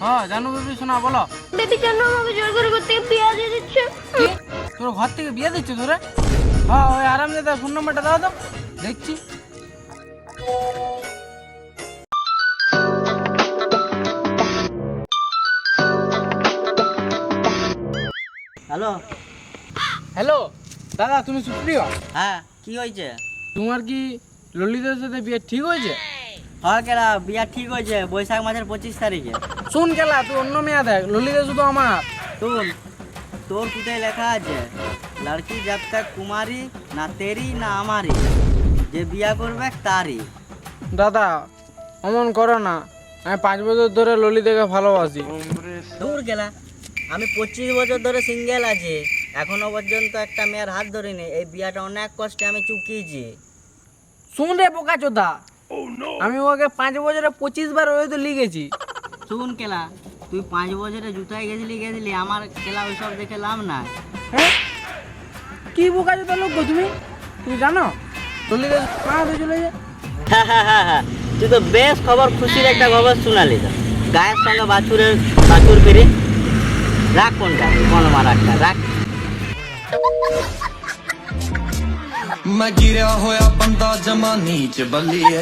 হ্যাঁ জানু বেবি শোনা বলো। বেবি কেন আমাকে জোর করে ঘর থেকে বিয়ে দিয়ে দিচ্ছে? কি তোর ঘর থেকে বিয়ে দিচ্ছে তোরে? হ্যাঁ ওই আরাম দাদা ফোন নাম্বারটা দাও তো দেখছি। হ্যালো। হ্যালো দাদা, তুমি সুপ্রিয়? হ্যাঁ, কি হয়েছে? তোমার কি ললিতার সাথে বিয়ে ঠিক হয়েছে? হ্যাঁ কেলা, বিয়া ঠিক হয়েছে বৈশাখ মাসের 25 তারিখে। শুন কেলা, তুই অন্য মেয়ে দেখ, ললিতা শুধু আমার। শুন, তোর কোথায় লেখা আছে লড়কি জব তক কুমারী না তেরি না আমারি, যে বিয়া করবে তারই। দাদা অমন করো না, আমি 5 বছর ধরে ললিতাকে ভালোবাসি। দূর গেলা, আমি 25 বছর ধরে সিঙ্গেল আছি, এখনো পর্যন্ত একটা মেয়ের হাত ধরিনি। এই বিয়াটা অনেক কষ্টে আমি চুকিয়েছি। শুন রে বোকা চোদা, আমি ওকে 5 বছরে 25 বার ওই তো লিখেছি। শুন কেলা, তুই 5 বছরে জুতায় গেছিলি, আমার কেলা ওইসব দেখে লাভ নাই। হ্যাঁ কি বোকা চোদা লোক গো তুমি? তুমি জানো ললিতা পাহাড়ে চলে যায়? তুই তো বেশ খবর, খুশির একটা খবর শোনালি তো। গায়ের সঙ্গে বাছুর ফিরে রাখ, কোনটা কোন মারাকটা রাখ। मैं गिरया होया बंदा जमा नीच बल्लिए।